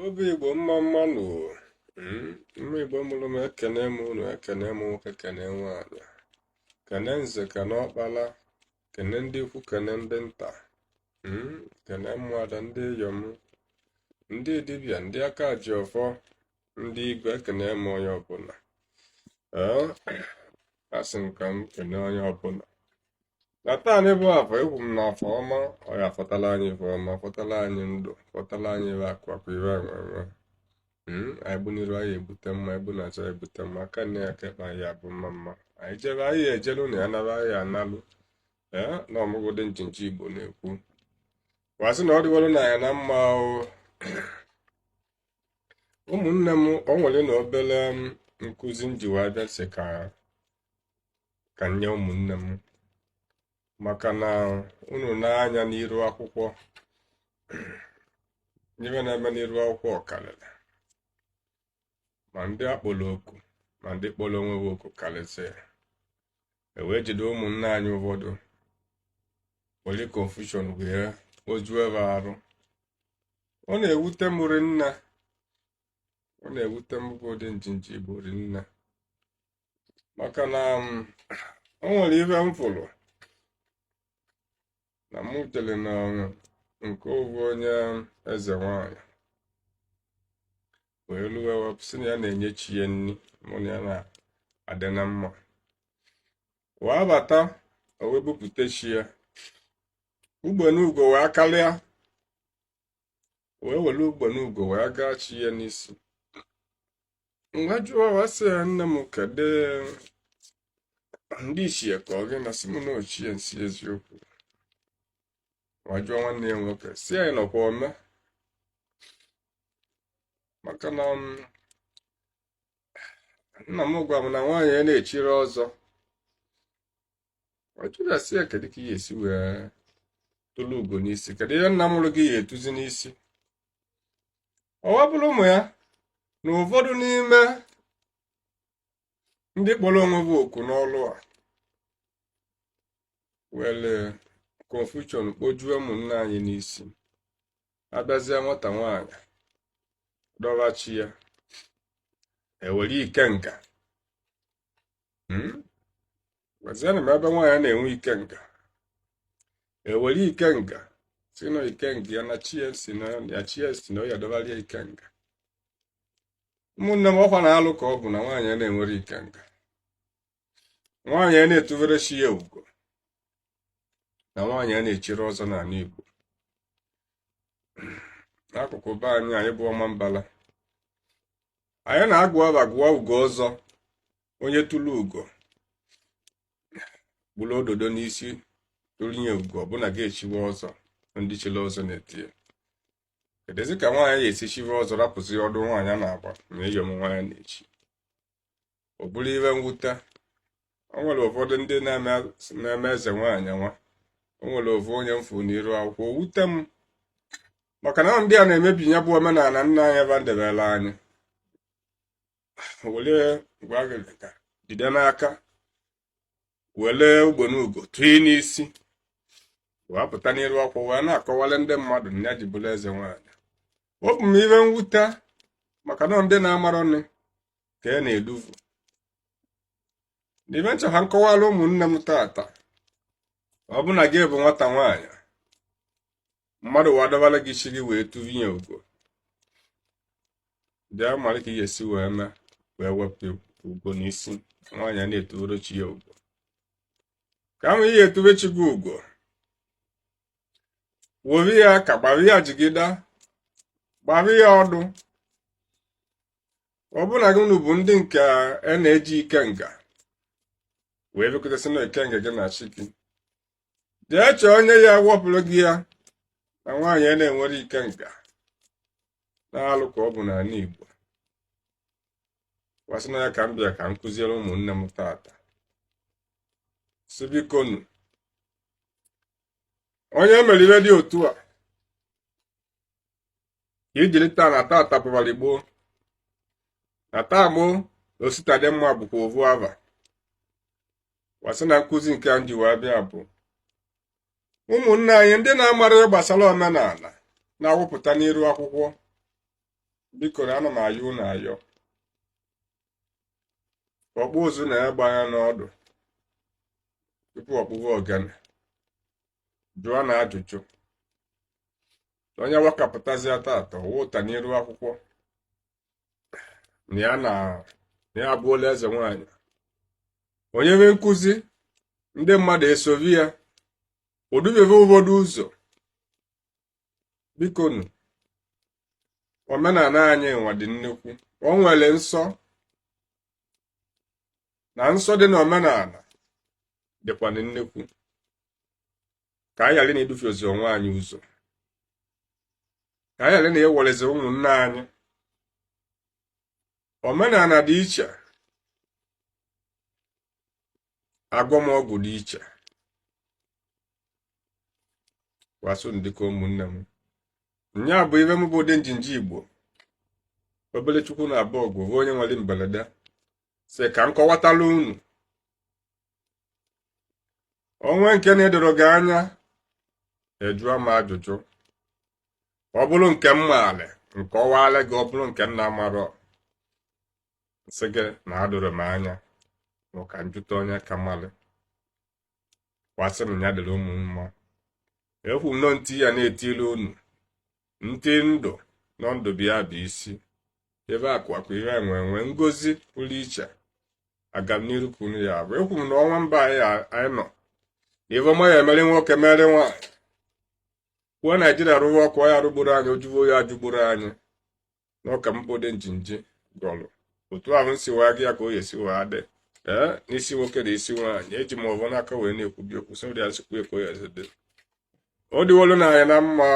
Obi Igbo mma mmanụ mma Igbo mụrụ m ekene m unu ekene m nwoke kene nwaanyị kene nze kene ọkpala kene ndị ikwu kene ndị nta kene mmadụ ndị iyom ndị dibịa ndị aka ji ọfọ ndị igwe ekene m onye ọbụla asị m ka m kene onye ọbụla na taa bụ afọ egwu m na afọ ọma ọ ya fọtala anyị ife ọma fọtala anyị ndụ fọtala anyị iwe akụakụ iwe enwenwe anyị gbuniru anyị ebute mma ebu na achọ ebute mma aka nne ya kekpa anyị abụ mma mma anyị jebe anyị ejelu na ya nara anyị analụ na ọmụgwọ Odenjinji Igbo na-ekwu wasị na ọ dịworo na ya na mma ụmụnne m o nwere na obere nkụzi m ji wee bịa sị ka nye ụmụnne m maka na unu na-anya n'iru akwụkwọ n'ihe na-eme n'iru akwụkwọ karịrị ma ndị akpọrọ oku ma ndị kpọrọ onwe ha oku karịsịrị wee jide ụmụnne anyị ụfọdụ were confusion wee ojuo ebe arụ ọ na-ewute m rinne ọ na-ewute m bụ Odenjinji Igbo rinne maka na o nwere ihe m fụrụ na mụ jere na nke ụbụ onye eze nwanyị wee luwe wepụsị na ya na-enye chi ya nri mụ na ya na-adị na mma wee bata o wee bupụta chi ya ugbenugo wee karịa wee were ugbenugo wee gaa chi ya n'isi mgbe jụọ wasị ya nne m kedu ndị ichie ka ọ gị na sị m na ochie nsi eziokwu wajụọ nwanne ya nwoke si anyị nọkwa ome maka na nna m gwa m na nwaanyị ya na-echiri ọzọ ọjụrụ si ya kedu ka ị ga-esi wee tụlụ ugo n'isi kedu ihe nna mụrụ gị ya etuzi n'isi ọwa bụrụ ụmụ ya na ụfọdụ n'ime ndị kpọrọ onwe bụ oku n'ọlụ a were confusion kpojuo ụmụnne anyị n'isi abịazie nwata nwaanyị dọwachi ya ewere ikenga gwazienụ m ebe nwaanyị na-enwe ikenga ewere ikenga si na ikenga ya na chie si na ya dọbaria ikenga ụmụnne m ọkwa na-alụ ka ọ bụ na nwaanyị na-enwere ikenga nwaanyị na-etubere chi ya ugo na nwaanyị a na-echiri ọzọ n'ala Igbo n'akụkụ be anyị bụ ọma mbala anyị na-agụ aba gụọ ugo ọzọ onye tụrụ ugo gburu ododo n'isi tụrụnye ugo ọbụna ga-echiwe ọzọ ndị chiri ọzọ na-etinye kedụzi ka nwaanyị ya esi chiwe ọzọ rapụzi ọdụ nwaanyị a na-agba na eyom nwaanyị na-echi ọ bụrụ ihe mwute o nwere ụfọdụ ndị na-eme eze nwaanyị nwa o nwere ofu onye mfu n'iru akwụkwọ o wute m maka na ndị a na-emebi ya bụ omenala nna anyị ebe ndebere anyị were gwa jide n'aka were ugbenugo tụọ n'isi wee pụta n'iru akwụkwọ wee na-akọwara ndị mmadụ na ya ji bụrụ eze nwaanyị ọ bụ m ihe mwute maka na ndị na-amara nne ka ya na-edufu n'ibe ncha ha nkọwara ụmụnne m tata ọ bụ na gị bụ nwata nwaanyị mmadụ wadobala gị chi gị wee tụvinye ugo bịa mara ka ị ga-esi wee mee wee wepụ ugo n'isi nwaanyị a na-etubere chi ya ugo ka ahụ ihe etube chi gị ugo wori ya ka gbara ya jigide gbara ya ọdụ ọ bụ na gị unu bụ ndị nke a na-eji ikenga wee bịakwutasị na ikenga gị na chi gị jee chọọ onye ya wepụrụ gị ya na nwaanyị a na-enwere ikenga na-alụ ka ọ bụ n'ala Igbo wasị na ya ka m bịa ka m kụziere ụmụnne m tata si bikonu onye mere dị otu a ijiri taa na tata pụbara Igbo na taa gboo osita dị mma bụkwa ovu ava wasị na nkụzi nke m ji wee bịa bụ ụmụnne anyị ndị na-amara gbasara omenala na-awụpụta n'iru akwụkwọ biko na ana m ayọ unu ayọ ọkpụ ụzụ na-egba anya n'ọdụ tupu ọkpụwa ogene jụọ na ajụjụ onye wakapụtazia tata ụta n'iru akwụkwọ na ya abụọla eze nwanyị onye nwe nkụzi ndị mmadụ esovi ya odubeve ụfọdụ ụzọ biko nụ omenala anyị nwa dị nnukwu o nwere nsọ na nsọ dị n'omenala dịkwa nnukwu ka anyị ghara na-edufiozi onwe anyị ụzọ ka anyị ghara na-ewerezi ụmụnne anyị omenala dị iche agwọmọgwụ dị iche waso ndịka ụmụnne m nya bụ ibe m bụ Odenjinji Igbo obele chukwu na abụọ ọgwụ onye nwere mberede sị ka m kọwatala unu onwe nke na-edoro gị anya ejụọ m ajụjụ ọ bụrụ nke m maara nke ọwaala gị ọ bụrụ nke m na-amarọ sị gị na adoro m anya maka njụta onye ka mmalị kwasị m ya dịrị ụmụ mma ekwu m nọ ntị ya na-etili unu ntị ndụ nọ ndụ bịa bụ isi ebe akwakwa ihe enwe ngozi pụrụ iche aga m n'iru ka unu ya bụ ekwu m na ọnwa mba anyị nọ ife ọma ya emeri nwoke mere nwaanyị kwuo Naijiria rụwa ọkụ ya rụgburu anyị ojubo ya ajụgburu anyị n'ụka m bụ Odenjinji gọlụ otu ahụ nsi wee gị ya ka o yesi wee dị n'isi nwoke na isi nwaanyị eji m ọbụ n'aka wee na-ekwubi okwu sị ya sikwu ekwe ya eze dị ọ dịwolu na anyị na mma